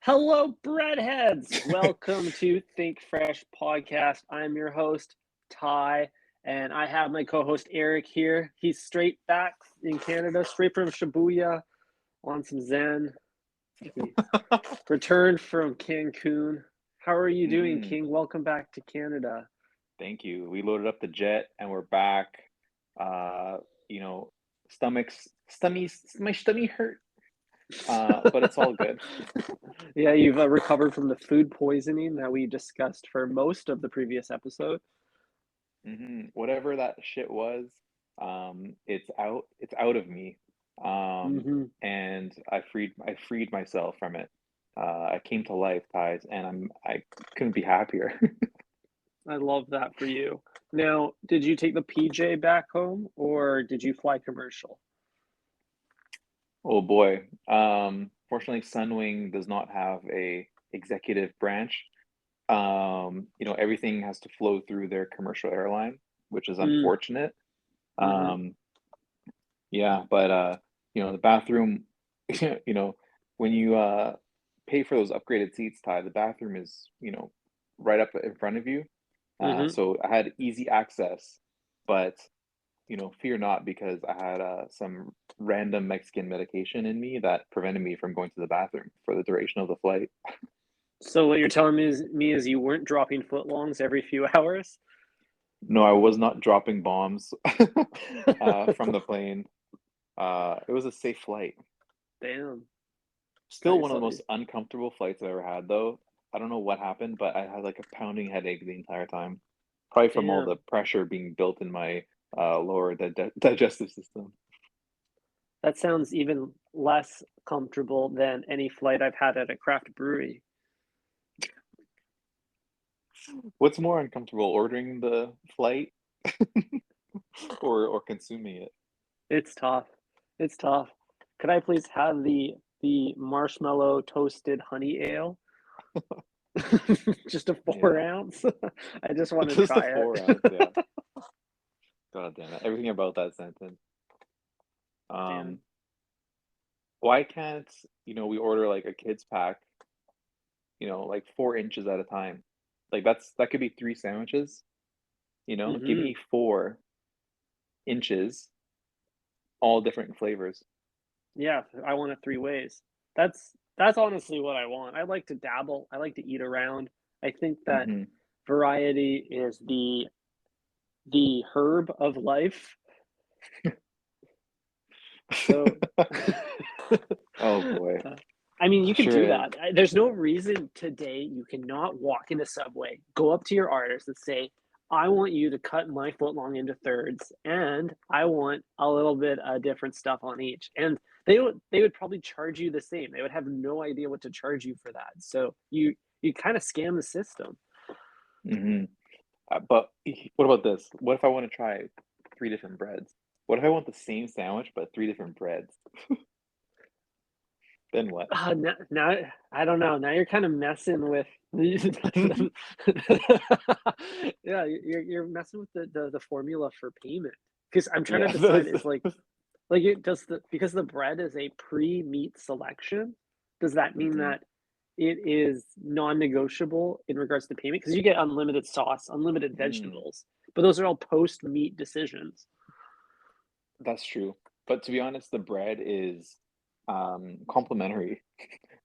Hello, breadheads. Welcome to Think Fresh podcast. I'm your host, Ty, and I have my co-host Eric here. He's straight back in Canada, straight from Shibuya on some Zen. Returned from Cancun. How are you doing, King? Welcome back to Canada. Thank you. We loaded up the jet and we're back. My stomach hurt. But it's all good. Yeah, you've recovered from the food poisoning that we discussed for most of the previous episode. Whatever that shit was, it's out of me. And I freed myself from it. I came to life, Ties, and I couldn't be happier. I love that for you. Now, did you take the PJ back home or did you fly commercial? Oh boy. Fortunately, Sunwing does not have a executive branch. Everything has to flow through their commercial airline, which is unfortunate. Yeah, but the bathroom, when you pay for those upgraded seats, Ty, the bathroom is, right up in front of you. So I had easy access, but fear not, because I had some random Mexican medication in me that prevented me from going to the bathroom for the duration of the flight. So what you're telling me is you weren't dropping footlongs every few hours? No, I was not dropping bombs from the plane. It was a safe flight. Damn. Still one of the most uncomfortable flights I've ever had, though. I don't know what happened, but I had like a pounding headache the entire time. Probably from all the pressure being built in my lower digestive system. That sounds even less comfortable than any flight I've had at a craft brewery. What's more uncomfortable, ordering the flight or consuming it? It's tough. It's tough. Could I please have the marshmallow toasted honey ale? Just a 4 ounce. I just want to try it. 4 ounce, yeah. God damn it! Everything about that sentence. Why can't we order like a kids pack? Like 4 inches at a time. Like that could be 3 sandwiches. Give me 4 inches, all different flavors. Yeah, I want it 3 ways. That's honestly what I want. I like to dabble. I like to eat around. I think that variety is the herb of life. So oh boy. I mean, you can do that. There's no reason today you cannot walk in a Subway, go up to your artist and say, I want you to cut my footlong into thirds, and I want a little bit of different stuff on each. And they would probably charge you the same. They would have no idea what to charge you for that. So you kind of scam the system. But what about this? What if I want to try 3 different breads? What if I want the same sandwich but 3 different breads? Then what? Now I don't know. Now you're kind of messing with yeah, you're messing with the formula for payment, because I'm trying to decide is because the bread is a pre-meat selection, does that mean that it is non-negotiable in regards to payment? Because you get unlimited sauce, unlimited vegetables, but those are all post-meat decisions. That's true. But to be honest, the bread is complimentary.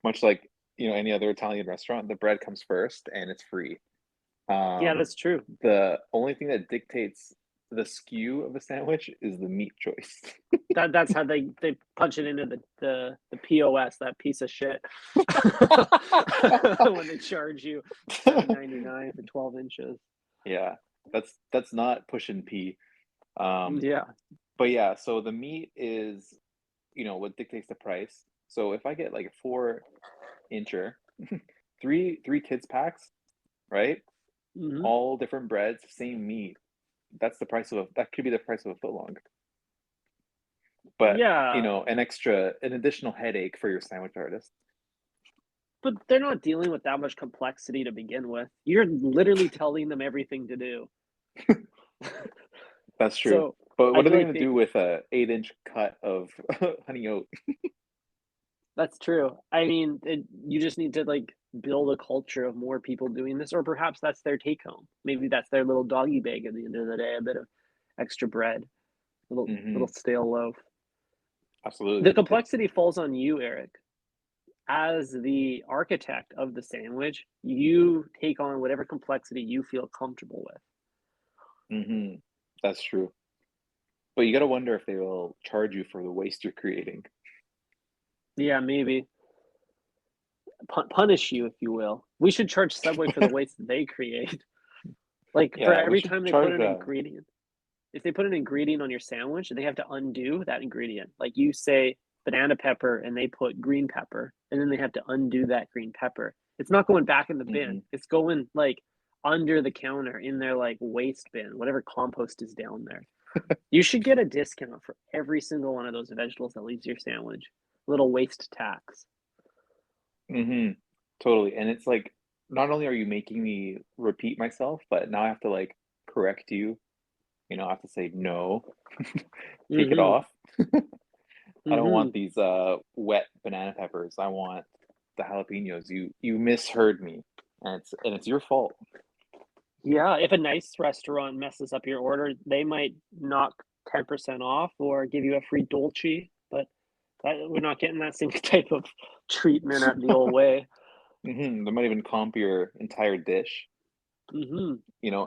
Much like any other Italian restaurant, the bread comes first and it's free. Yeah, that's true. The only thing that dictates the skew of a sandwich is the meat choice. That's how they punch it into the POS, that piece of shit. When they charge you $7.99 for 12 inches. Yeah, that's not pushing P. Yeah. But yeah, so the meat is what dictates the price. So if I get like a 4-incher, three kids packs, right? All different breads, same meat. That could be the price of a footlong. But yeah, an additional headache for your sandwich artist. But they're not dealing with that much complexity to begin with. You're literally telling them everything to do. That's true. So, but what are they going to do with a 8-inch cut of honey oat? That's true. I mean, you just need to like build a culture of more people doing this, or perhaps that's their take home. Maybe that's their little doggy bag at the end of the day, a bit of extra bread, little Hmm. stale loaf. The Absolutely. complexity falls on you, Eric. As the architect of the sandwich, you take on whatever complexity you feel comfortable with. Hmm. That's true. But you got to wonder if they will charge you for the waste you're creating. Yeah, maybe punish you, if you will. We should charge Subway for the waste that they create. Like for Yeah, we every should time they put charge. an ingredient, if they put an ingredient on your sandwich, they have to undo that ingredient. Like you say banana pepper and they put green pepper, and then they have to undo that green pepper. It's not going back in the bin. Hmm. It's going like under the counter in their like waste bin, whatever compost is down there. You should get a discount for every single one of those vegetables that leaves your sandwich. Little waste tax. Hmm. Totally. And it's like, not only are you making me repeat myself, but now I have to like correct you. I have to say no, take it Mm-hmm. off. I don't Mm-hmm. want these wet banana peppers. I want the jalapenos. You misheard me, and it's your fault. Yeah, if a nice restaurant messes up your order, they might knock 10% off or give you a free dolce, but we're not getting that same type of treatment at the old way. They might even comp your entire dish. Hmm.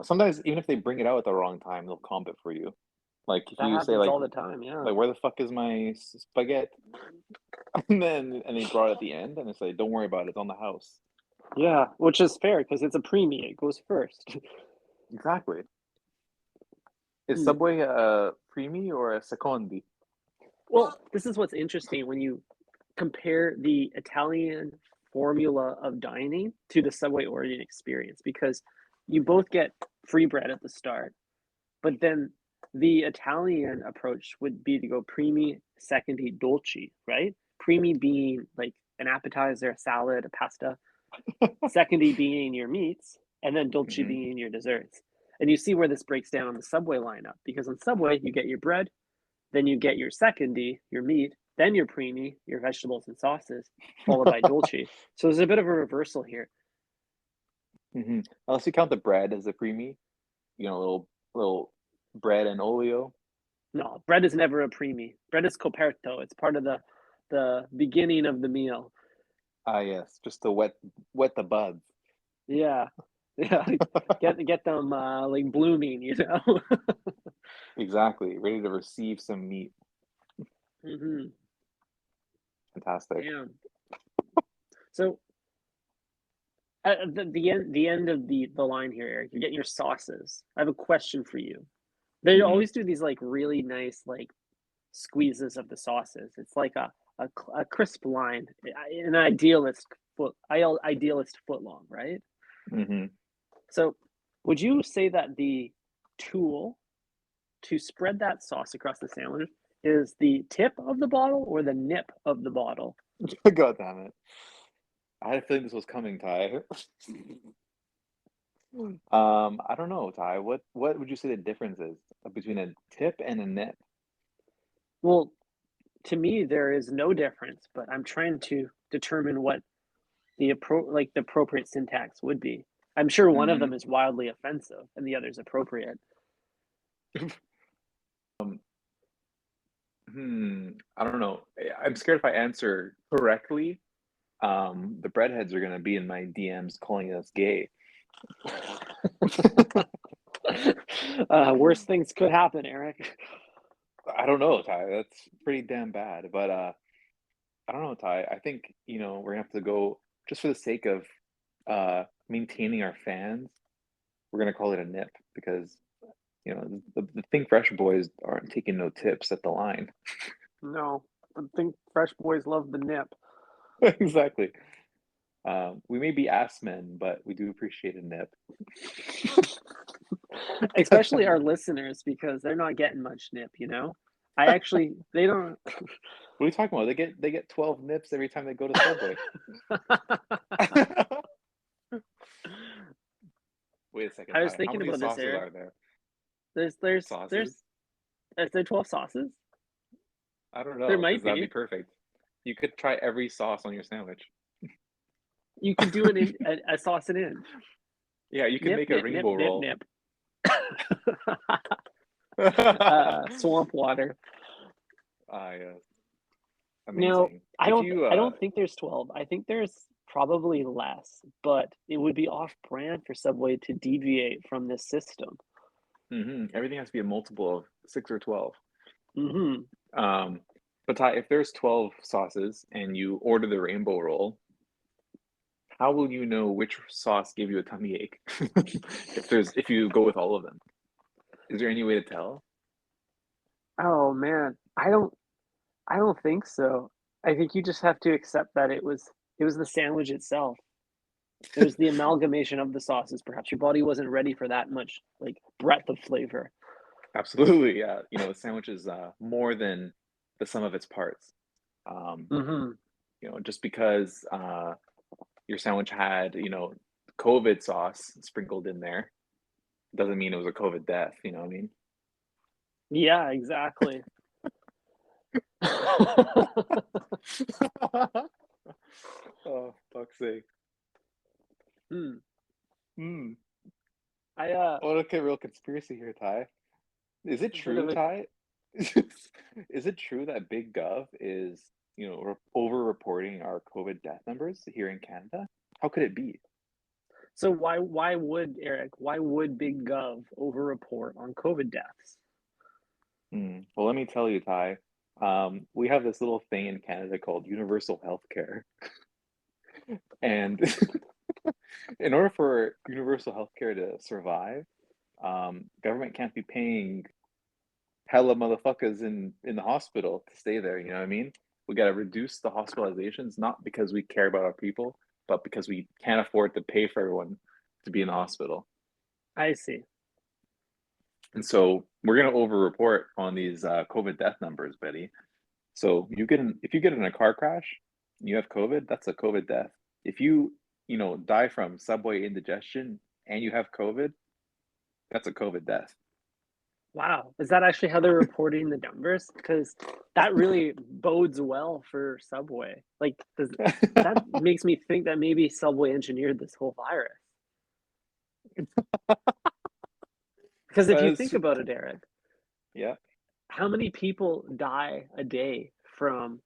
Sometimes even if they bring it out at the wrong time, they'll comp it for you. Like if That you say happens like all the time, yeah. where the fuck is my spaghetti? And they brought it at the end, and it's like, don't worry about it. It's on the house. Yeah, which is fair because it's a premium. It goes first. Exactly. Is Hmm. Subway a preemie or a secondi? Well, this is what's interesting when you compare the Italian formula of dining to the Subway Orient experience because you both get free bread at the start. But then the Italian approach would be to go primi, secondi, dolci, right? Primi being like an appetizer, a salad, a pasta. Secondi being your meats, and then dolci Hmm. being your desserts. And you see where this breaks down on the Subway lineup because on Subway you get your bread, then you get your secondi, your meat, then your primi, your vegetables and sauces, followed by dolci. So there's a bit of a reversal here. Hmm. Unless you count the bread as a preemie, little bread and olio. No, bread is never a primi. Bread is coperto. It's part of the beginning of the meal. Ah, yes, just to wet the buds. Yeah. Yeah. Get them like blooming, you know. Exactly, ready to receive some meat. Hmm. Fantastic. Damn. So at the end of the line here, Eric, you're getting your sauces. I have a question for you. They Hmm. always do these like really nice like squeezes of the sauces. It's like a crisp line, an idealist foot long, right? Hmm. So, would you say that the tool to spread that sauce across the sandwich is the tip of the bottle or the nip of the bottle? God damn it! I had a feeling this was coming, Ty. I don't know, Ty. What would you say the difference is between a tip and a nip? Well, to me, there is no difference, but I'm trying to determine what the appropriate syntax would be. I'm sure one of them Hmm. is wildly offensive and the other is appropriate. Um, I don't know. I'm scared if I answer correctly, the breadheads are gonna be in my DMs calling us gay. Worse things could happen, Eric. I don't know, Ty. That's pretty damn bad. But I don't know, Ty. I think, we're gonna have to go just for the sake of maintaining our fans, we're gonna call it a nip because the Think Fresh boys aren't taking no tips at the line. No, I think fresh boys love the nip. Exactly. We may be ass men, but we do appreciate a nip. Especially our listeners because they're not getting much nip, you know? They don't. What are you talking about? They get 12 nips every time they go to Subway. Wait a second, I was Ty. How thinking many about this, sauces Eric. are there? There's, there's, there's, Sauces? is there 12 sauces? I don't There know, might because that'd be be. perfect. You could try every sauce on your sandwich. You could do it in a sauce it in. Yeah, you can Nip, make a nip, nip, rainbow nip, roll. nip. Swamp water. Yes. No, Amazing. I If don't. you I don't think there's 12. I think there's probably less, but it would be off-brand for Subway to deviate from this system. everything has to be a multiple of 6 or 12. Hmm But Ty, if there's 12 sauces and you order the rainbow roll, how will you know which sauce gave you a tummy ache? If you go with all of them, is there any way to tell? Oh man, I don't. I don't think so. I think you just have to accept that it was the sandwich itself. It was the amalgamation of the sauces. Perhaps your body wasn't ready for that much like breadth of flavor. Absolutely, yeah. The sandwich is more than the sum of its parts. Um, Hmm just because your sandwich had, COVID sauce sprinkled in there doesn't mean it was a COVID death, you know what I mean? Yeah, exactly. Oh, fuck's sake. Hmm. Hmm. I Oh, look at real conspiracy here, Ty. Is it a bit of true, a Ty? Is it true that Big Gov is, over-reporting our COVID death numbers here in Canada? How could it be? so why would Eric? Why would Big Gov over-report on COVID deaths? Well, let me tell you, Ty. We have this little thing in Canada called universal healthcare, and in order for universal healthcare to survive, government can't be paying hella motherfuckers in the hospital to stay there. You know what I mean? We got to reduce the hospitalizations, not because we care about our people, but because we can't afford to pay for everyone to be in the hospital. I see. And so we're gonna over-report on these COVID death numbers, Betty. So if you get in a car crash, and you have COVID, that's a COVID death. If you die from subway indigestion and you have COVID, that's a COVID death. Wow, is that actually how they're reporting the numbers? Because that really bodes well for Subway. Like, that makes me think that maybe Subway engineered this whole virus. Because if That you is, think about it, Eric, yeah. how many people die a day from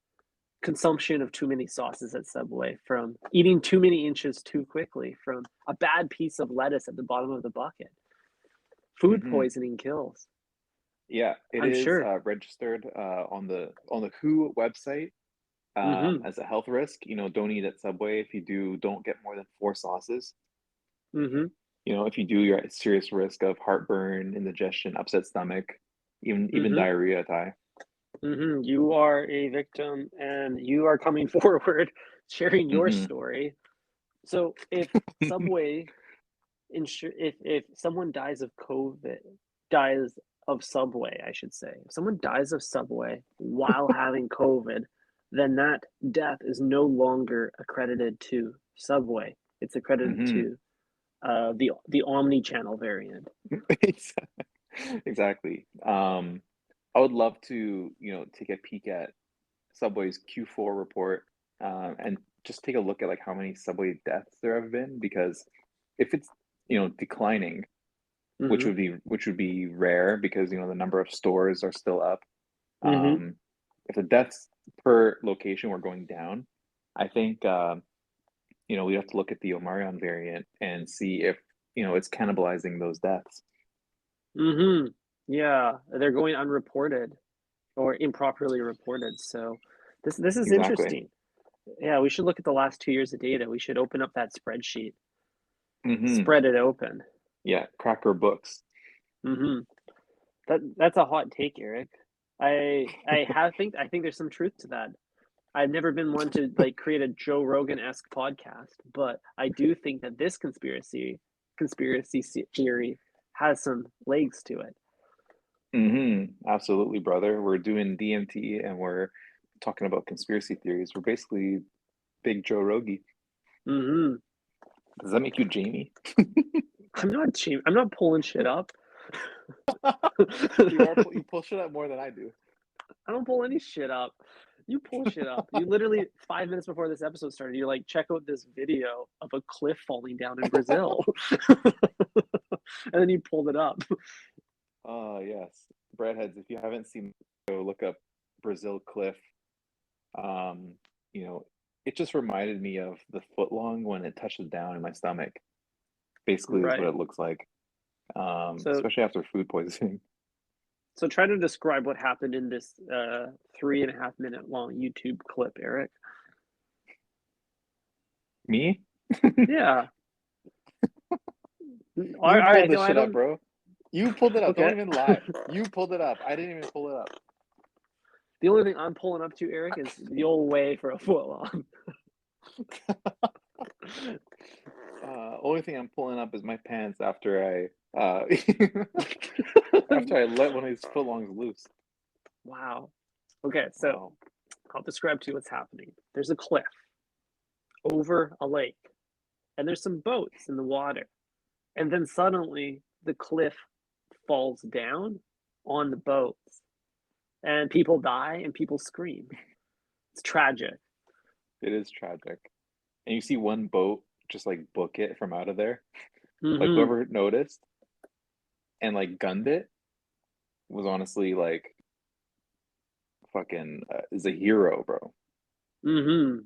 consumption of too many sauces at Subway, from eating too many inches too quickly, from a bad piece of lettuce at the bottom of the bucket? Food hmm poisoning kills. Yeah, it I'm is sure. registered on the WHO website Mm-hmm. as a health risk. Don't eat at Subway. If you do, don't get more than 4 sauces. Mm-hmm. If you do, you're at serious risk of heartburn, indigestion, upset stomach, even Mm-hmm. diarrhea, Ty. You are a victim and you are coming forward sharing your hmm story. So if Subway if someone dies of COVID, dies of Subway, I should say. If someone dies of Subway while having COVID, then that death is no longer accredited to Subway. It's accredited hmm to the omni-channel variant. Exactly. I would love to, take a peek at Subway's Q4 report, and just take a look at like how many Subway deaths there have been, because if it's, declining, which Hmm would be rare because, the number of stores are still up. hmm Um, if the deaths per location were going down, I think we have to look at the Omarion variant and see if, it's cannibalizing those deaths. hmm Yeah, they're going unreported or improperly reported. So this is Exactly. interesting. Yeah, we should look at the last 2 years of data. We should open up that spreadsheet, hmm spread it open. Yeah, cracker books. Hmm that's a hot take, Eric. I think there's some truth to that. I've never been one to like create a Joe Rogan-esque podcast, but I do think that this conspiracy theory has some legs to it. Absolutely, brother. We're doing DMT and we're talking about conspiracy theories. We're basically big Joe Rogie. Hmm Does that make you Jamie? I'm not pulling shit up. You I pull shit up more than I do. don't pull any shit up. You pull shit up. You literally 5 minutes before this episode started, you're like, check out this video of a cliff falling down in Brazil. And then you pulled it up. Oh, yes. Breadheads, if you haven't seen, go look up Brazil cliff. You know, it just reminded me of the footlong when it touches down in my stomach. Basically, is what Right. it looks like. So Especially after food poisoning. so try to describe what happened in this 3.5 minute long YouTube clip, Eric. Me? Yeah. All You pulled right, this no, I shit up, don't. bro. You pulled it up. Okay. Don't even lie. You pulled it up. I didn't even pull it up. The only thing I'm pulling up to, Eric, is the old way for a foot long. Only thing I'm pulling up is my pants after after I let one of these footlongs loose. Wow. Okay, so Wow. I'll describe to you what's happening. There's a cliff over a lake, and there's some boats in the water. And then suddenly the cliff falls down on the boats, and people die and people scream. It's tragic. It is tragic. And you see one boat just like book it from out of there. Like Mm-hmm. whoever noticed and like gunned it was honestly like fucking is a hero, bro. Mm-hmm.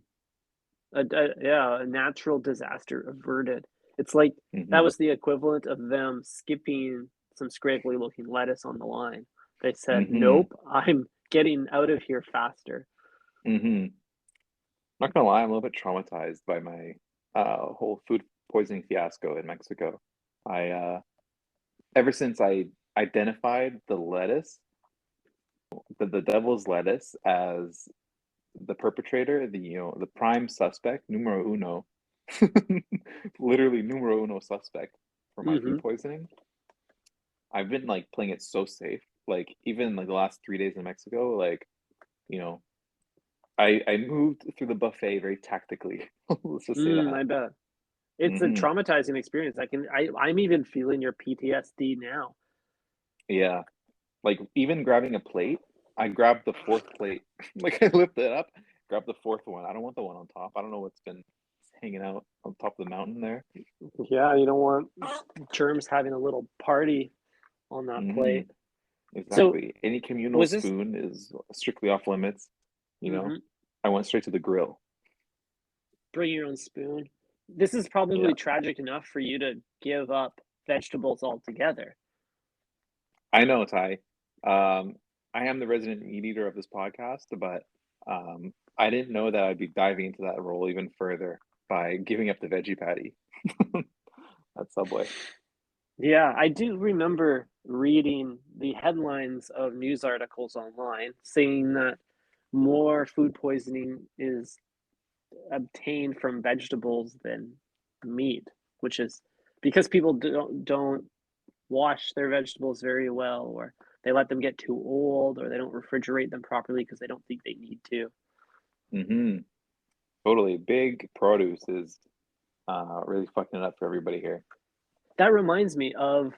Yeah, a natural disaster averted. It's like that Mm-hmm. was the equivalent of them skipping some scraggly looking lettuce on the line. They said, Mm-hmm. nope, I'm getting out of here faster. Mm-hmm. Not gonna lie, I'm a little bit traumatized by my whole food poisoning fiasco in Mexico. I ever since I identified the lettuce, the devil's lettuce as the perpetrator, the prime suspect, numero uno, literally numero uno suspect for my Mm-hmm. food poisoning. I've been like playing it so safe. Like even like the last 3 days in Mexico, like, you know, I moved through the buffet very tactically. Let's just say that. I bet. It's a Hmm. traumatizing experience. I'm even feeling your PTSD now. Yeah. Like even grabbing a plate, I grabbed the fourth plate. Like I lifted it up, grabbed the fourth one. I don't want the one on top. I don't know what's been hanging out on top of the mountain there. Yeah, you don't want germs having a little party on that Hmm. plate. So Exactly. Any communal was this spoon is strictly off limits. You know, mm-hmm, I went straight to the grill. bring your own spoon? This is probably Yeah. tragic enough for you to give up vegetables altogether. I know, Ty. Um, I am the resident meat eater of this podcast, but I didn't know that I'd be diving into that role even further by giving up the veggie patty at Subway. Yeah, I do remember reading the headlines of news articles online saying that more food poisoning is obtained from vegetables than meat, which is because people don't wash their vegetables very well, or they let them get too old, or they don't refrigerate them properly because they don't think they need to. Hmm. Totally. Big produce is really fucking it up for everybody here. That reminds me of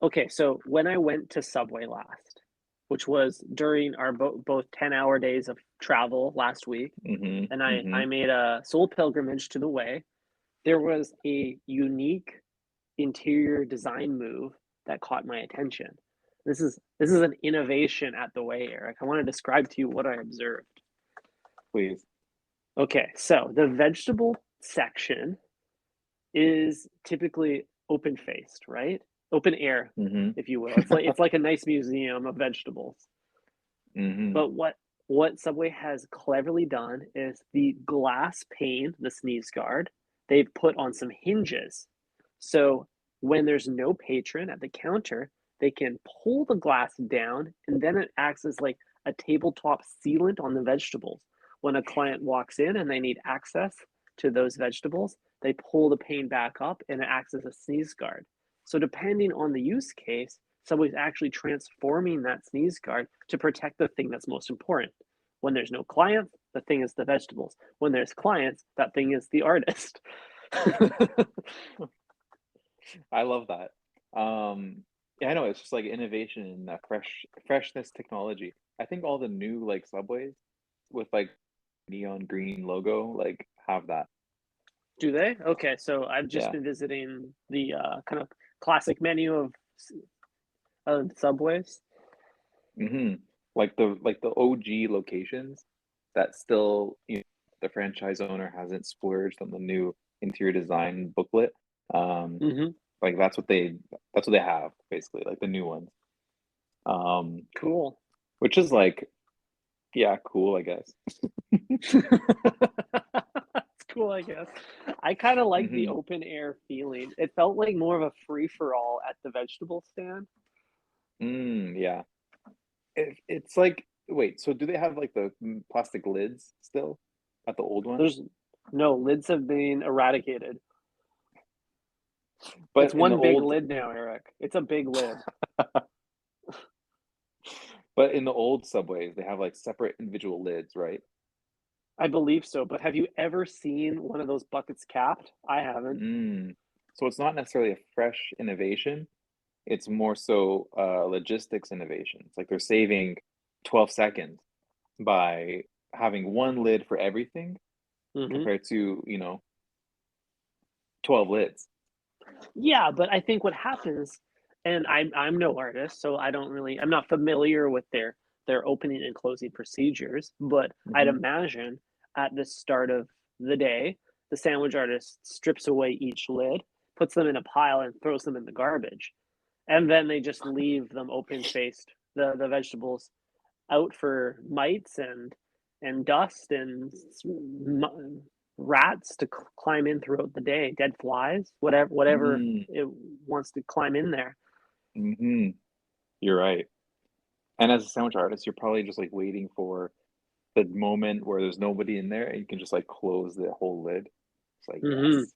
okay, so when I went to Subway last, which was during our both 10-hour days of travel last week, Hmm. and Hmm. I made a soul pilgrimage to the way, there was a unique interior design move that caught my attention. This is an innovation at the way, Eric. I want to describe to you what I observed. Please. Okay, so the vegetable section is typically open faced, right? Open air, Hmm. if you will. It's like a nice museum of vegetables. Hmm. But what Subway has cleverly done is the glass pane, the sneeze guard, they've put on some hinges. So when there's no patron at the counter, they can pull the glass down and then it acts as like a tabletop sealant on the vegetables. When a client walks in and they need access to those vegetables, they pull the pane back up and it acts as a sneeze guard. So depending on the use case, Subway's actually transforming that sneeze guard to protect the thing that's most important. When there's no clients, the thing is the vegetables. When there's clients, that thing is the artist. I love that. Yeah, I know it's just like innovation and freshness technology. I think all the new like Subways with like neon green logo, like have that. Do they? Okay, so I've just Yeah. been visiting the kind of classic menu of Subways. Mm-hmm. Like the OG locations that still, the franchise owner hasn't splurged on the new interior design booklet. Um, Mm-hmm. like that's what they have basically, like the new ones. Um, Cool. which is like, yeah, cool, I guess. That's cool, I guess. I kind of like the Mm-hmm. open air feeling. It felt like more of a free for all at the vegetable stand. Yeah. It's like, wait, so do they have like the plastic lids still at the old one? There's no lids have been eradicated. It's But in the one big old, lid now, Eric. It's a big lid. but in the old subways, they have like separate individual lids, right? I believe so, but have you ever seen one of those buckets capped? I haven't. Mm. So it's not necessarily a fresh innovation. It's more so logistics innovations. Like they're saving 12 seconds by having one lid for everything Hmm. compared to, 12 lids. Yeah, but I think what happens, and I'm no artist, so I'm not familiar with their opening and closing procedures, but I'd Hmm. imagine at the start of the day, the sandwich artist strips away each lid, puts them in a pile, and throws them in the garbage, and then they just leave them open faced, the vegetables out for mites and dust and rats to climb in throughout the day, dead flies, whatever Mm, it wants to climb in there. hmm. You're right. And as a sandwich artist, you're probably just like waiting for the moment where there's nobody in there and you can just like close the whole lid. It's like, Hmm. yes.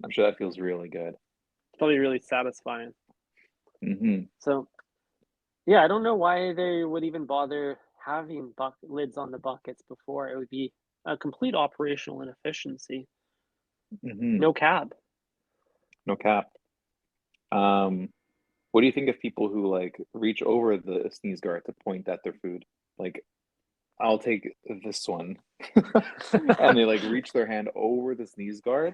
I'm sure that feels really good. It's probably really satisfying. Hmm. So yeah, I don't know why they would even bother having lids on the buckets before. It would be a complete operational inefficiency. Hmm. No cab. No cap. Um, what do you think of people who like reach over the sneeze guard to point at their food? Like, I'll take this one. And they like reach their hand over the sneeze guard,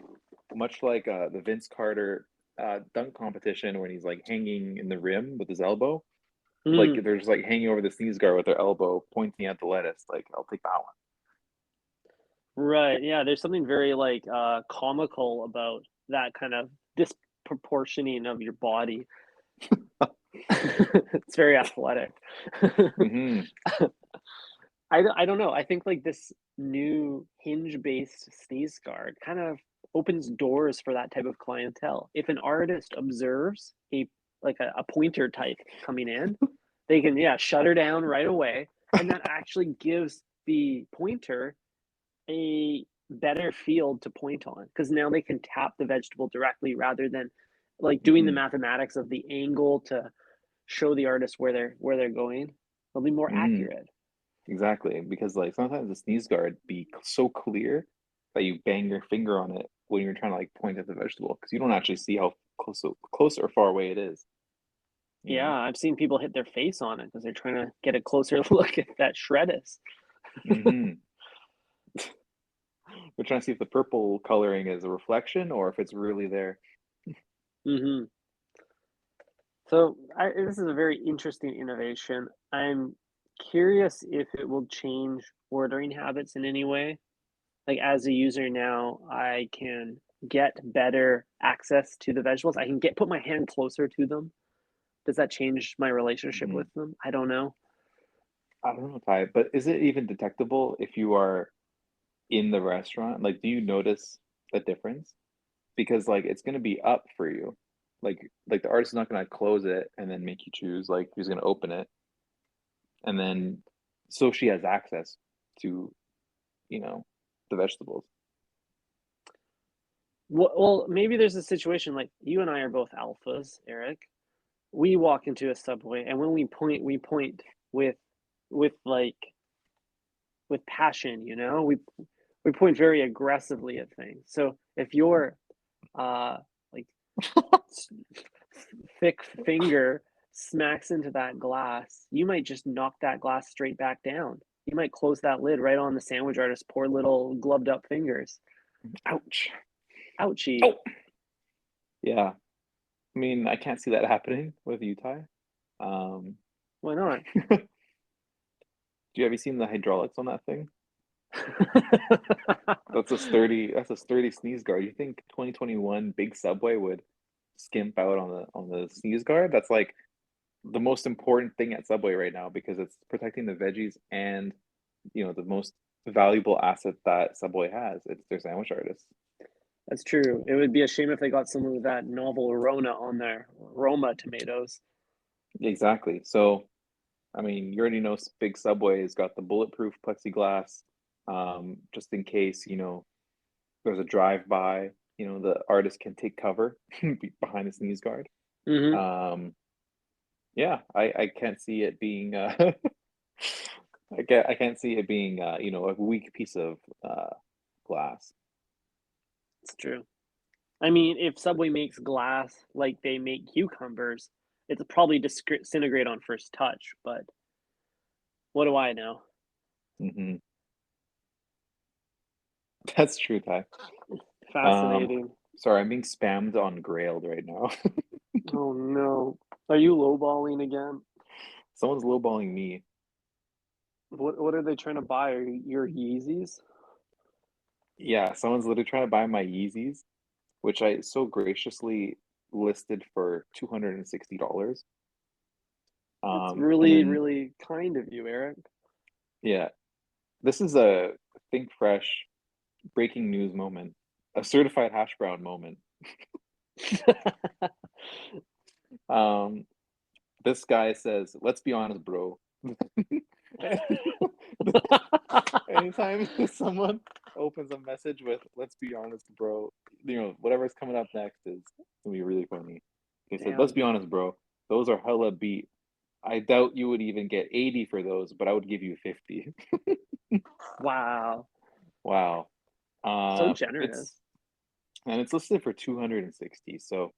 much like the Vince Carter dunk competition when he's like hanging in the rim with his elbow. Like Mm, they're just like hanging over the sneeze guard with their elbow pointing at the lettuce. Like, I'll take that right. Yeah, there's something very like comical about that kind of disproportioning of your body. It's very athletic. one. Hmm. I don't know. I think like this new hinge-based sneeze guard kind of opens doors for that type of clientele. If an artist observes a pointer type coming in, they can shut her down right away, and that actually gives the pointer a better field to point on because now they can tap the vegetable directly rather than like doing the Hmm. mathematics of the angle to show the artist where they're going. They'll be more Hmm. accurate. Exactly. Because like sometimes the sneeze guard be so clear that you bang your finger on it when you're trying to like point at the vegetable because you don't actually see how close or far away it is, you Yeah, know? I've seen people hit their face on it because they're trying to get a closer look at that shreddis. Hmm. We're trying to see if the purple coloring is a reflection or if it's really there. Hmm. So this is a very interesting innovation. I'm curious if it will change ordering habits in any way. Like as a user now, I can get better access to the vegetables. I can put my hand closer to them. Does that change my relationship Hmm. with them? I don't know. I don't know, Ty, but is it even detectable if you are in the restaurant? Like, do you notice the difference? Because like it's gonna be up for you. Like the artist is not gonna close it and then make you choose. Like he's gonna open it and then so she has access to, you know, the vegetables. Well, maybe there's a situation like you and I are both alphas, Eric. We walk into a subway, and when we point with with like with passion. We point very aggressively at things. So if your like thick finger smacks into that glass, you might just knock that glass straight back down. You might close that lid right on the sandwich artist's poor little gloved up fingers. Ouch. Ouchie. Oh, yeah. I mean, I can't see that happening with Utah. Why not? Have you seen the hydraulics on that thing? That's a sturdy sneeze guard. You think 2021 big Subway would skimp out on the sneeze guard? That's like the most important thing at Subway right now because it's protecting the veggies and the most valuable asset that Subway has. It's their sandwich artists. That's true. It would be a shame if they got some of that novel Rona on their Roma tomatoes. Exactly. So, I mean, you already know big Subway has got the bulletproof plexiglass, just in case, there's a drive-by, the artist can take cover behind the sneeze guard. Mm-hmm. Yeah, I can't see it being I can't see it being a weak piece of glass. It's true. I mean, if Subway makes glass like they make cucumbers, it'll probably disintegrate on first touch, but what do I know? Hmm. That's true, Ty. Um, Fascinating. sorry, I'm being spammed on Grailed right now. Oh no. Are you lowballing again? Someone's lowballing me. What are they trying to buy? Are your Yeezys? Yeah, someone's literally trying to buy my Yeezys, which I so graciously listed for $260. That's And really, then really kind of you, Eric. yeah, this is a think fresh breaking news moment, a certified hash brown moment. Um, this guy says, "Let's be honest, bro." Anytime someone opens a message with "Let's be honest, bro," whatever's coming up next is gonna be really funny. He said, "Let's Damn. be honest, bro. Those are hella beat. I doubt you would even get 80 for those, but I would give you 50." Wow. Wow. So It's generous. and it's listed for 260. So,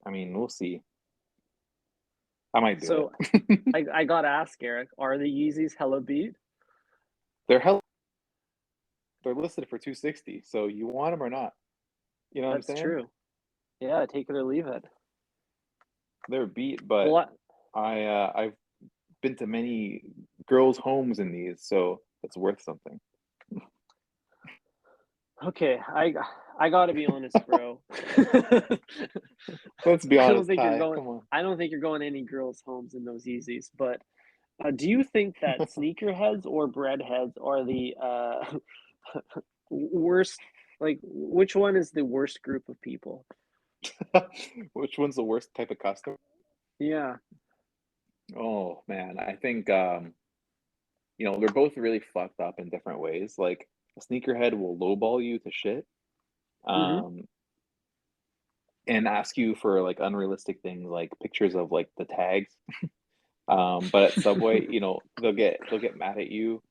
I mean, we'll see. I might do So it. I got to ask, Eric, are the Yeezys hella beat? They're hell. They're listed for 260. So you want them or not? You know what I'm That's saying? true. Yeah, take it or leave it. They're beat, but Well, I've been to many girls' homes in these, so it's worth something. okay, I got to be honest, bro. I Let's be don't honest, think you're Ty. going Come on. I don't think you're going to any girls' homes in those Yeezys, but do you think that sneakerheads or breadheads are the worst? Like, which one is the worst group of people? Which one's the worst type of customer? Yeah. Oh man, I think they're both really fucked up in different ways. Like a sneakerhead will lowball you to shit, Mm-hmm. um, and ask you for like unrealistic things like pictures of like the tags. But at Subway, they'll get mad at you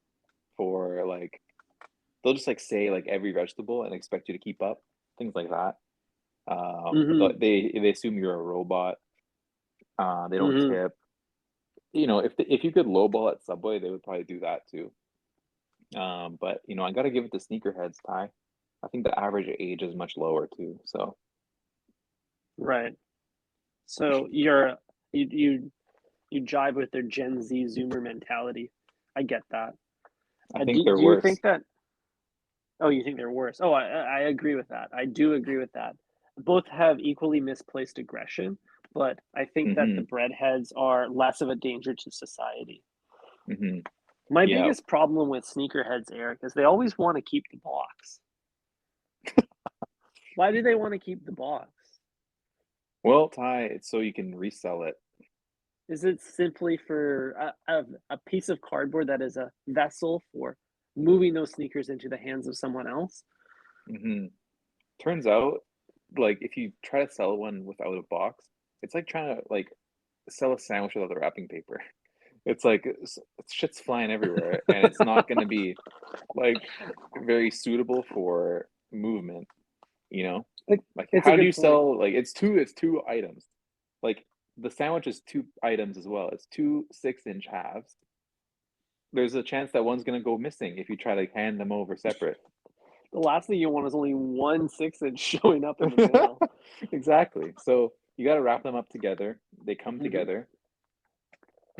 for like they'll just like say like every vegetable and expect you to keep up, things like that. Mm-hmm. They assume you're a robot. They don't Mm-hmm. tip. If you could lowball at Subway, they would probably do that too. But I got to give it to sneakerheads, Ty. I think the average age is much lower too. So Right. So you jive with their Gen Z Zoomer mentality. I get that. I think Do they're you worse. think that? Oh, you think they're worse? Oh, I agree with that. I do agree with that. Both have equally misplaced aggression, but I think that the Hmm. breadheads are less of a danger to society. Hmm. My Yeah. biggest problem with sneakerheads, Eric, is they always want to keep the box. Why do they want to keep the box? Well, Ty, it's so you can resell it. Is it simply for a piece of cardboard that is a vessel for moving those sneakers into the hands of someone else? Hmm. Turns out, like if you try to sell one without a box, it's like trying to like sell a sandwich without the wrapping paper. It's like shit's flying everywhere, and it's not going to be like very suitable for movement. You know, Like, like it's a how do good you point. sell like it's two items. Like the sandwich is two items as well. It's two 6-inch halves. there's a chance that one's gonna go missing if you try to hand them over separate. The last thing you want is only 1 6-inch showing up in the mail. Exactly. So you got to wrap them up together. They come Mm-hmm. together.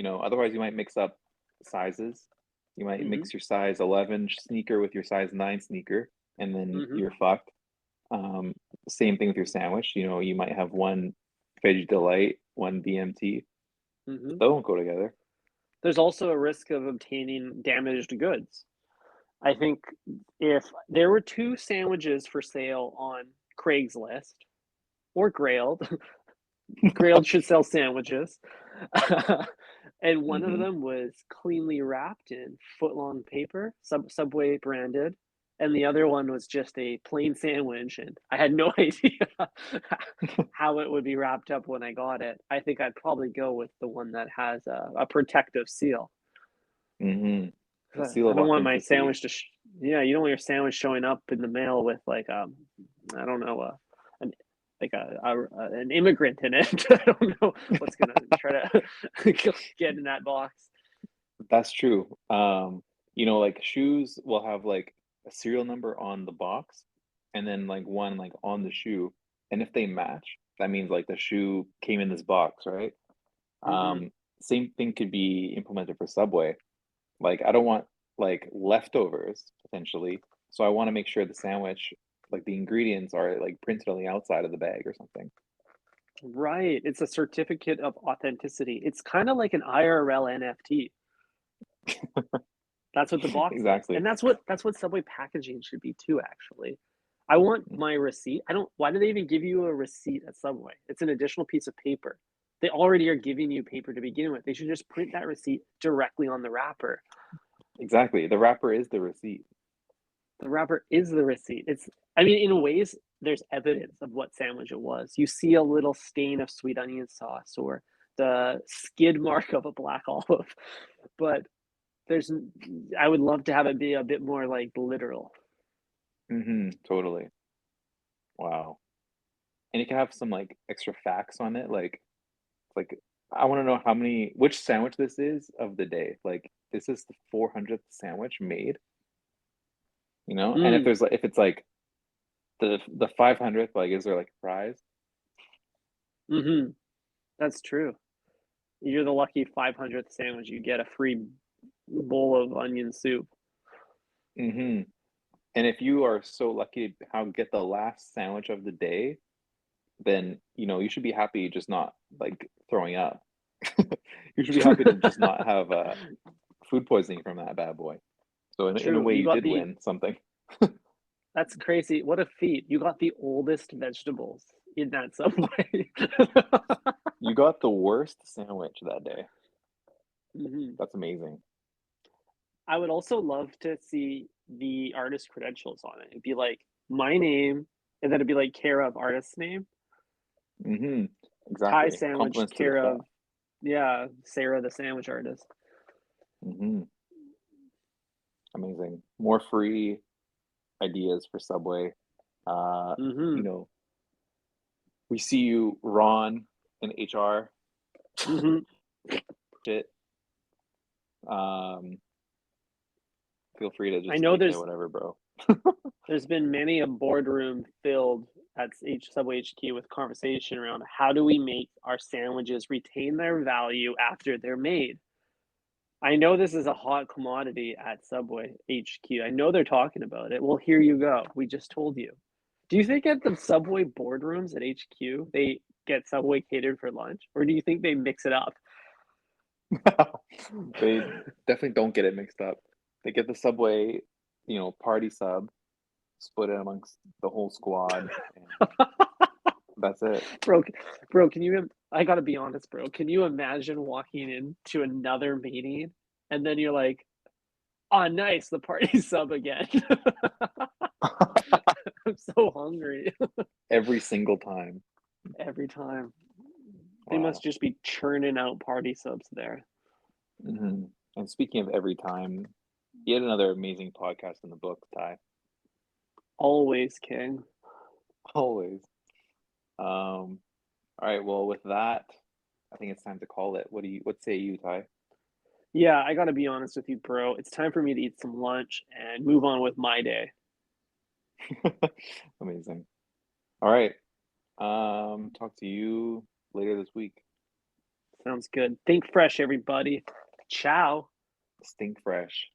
Otherwise you might mix up sizes. You might Mm-hmm. mix your size 11 sneaker with your size 9 sneaker, and then Mm-hmm. you're fucked. Same thing with your sandwich. You might have one veggie delight, one BMT. Mm-hmm. They won't go together. There's also a risk of obtaining damaged goods. I think if there were 2 sandwiches for sale on Craigslist or Grailed, Grailed should sell sandwiches, and one of Mm-hmm. them was cleanly wrapped in footlong paper, Subway branded, and the other one was just a plain sandwich, and I had no idea how it would be wrapped up when I got it. I think I'd probably go with the one that has a protective seal. Mm-hmm. The 'Cause seal I of don't want my authenticity. sandwich to yeah, you don't want your sandwich showing up in the mail with like, I don't know, an like an immigrant in it. I don't know what's gonna try to get in that box. That's true. Like shoes will have like a serial number on the box and then like one like on the shoe. And if they match, that means like the shoe came in this box, right? Mhm. Um, Same thing could be implemented for Subway. Like I don't want like leftovers potentially. So I want to make sure the sandwich, like the ingredients are like printed on the outside of the bag or something. Right, it's a certificate of authenticity. It's kinda like an IRL NFT. That's what the box is, Exactly. and that's what Subway packaging should be too, actually. I want my receipt. I don't Why do they even give you a receipt at Subway? It's an additional piece of paper. They already are giving you paper to begin with. They should just print that receipt directly on the wrapper. Exactly. The wrapper is the receipt. The wrapper is the receipt. I mean, in ways, there's evidence of what sandwich it was. You see a little stain of sweet onion sauce or the skid mark of a black olive, but there's, I would love to have it be a bit more like literal. Totally. Wow. And you can have some like extra facts on it. Like I want to know which sandwich this is of the day. Like, is this the 400th sandwich made? And Mm, if it's like the 500th, like, is there like a prize? hmm That's true. You're the lucky 500th sandwich. You get a free bowl of onion soup. hmm And if you are so lucky to get the last sandwich of the day, then you should be happy just not like throwing up. You should be happy to just not have food poisoning from that bad boy. So in a True. way, You you got did the win something. That's crazy. What a feat. You got the oldest vegetables in that Subway. You got the worst sandwich that day. hmm That's amazing. I would also love to see the artist credentials on it. It'd be like my name, and then it'd be like care of artist's name. hmm Thai Exactly. sandwich, Compliments to the care chef. of, yeah, Sarah the sandwich artist. hmm Amazing. More free ideas for Subway. Uh, you hmm know, we see you, Ron, in HR. hmm Shit. Um, Feel free to I just know like say whatever, bro. there's been many a boardroom filled at Subway HQ with conversation around how do we make our sandwiches retain their value after they're made. I know this is a hot commodity at Subway HQ. I know they're talking about it. Well, here you go. We just told you. Do you think at the Subway boardrooms at HQ they get Subway catered for lunch, or do you think they mix it up? They definitely don't get it mixed up. They get the Subway, party sub, split it amongst the whole squad, and that's it. bro, bro, can you? I gotta be honest, bro. Can you imagine walking into another meeting and then you're like, "Oh, nice, the party sub again." I'm so hungry Every single time. every time. They must Wow. just be churning out party subs there. And speaking of every time, yet another amazing podcast in the book, Ty. Always king. Always. Um, all right, well, with that, I think it's time to call it. What say you, Ty? Yeah, I gotta be honest with you, bro. It's time for me to eat some lunch and move on with my day. Amazing. All right. Talk to you later this week. Sounds good. Think fresh, everybody. Ciao. Stink fresh.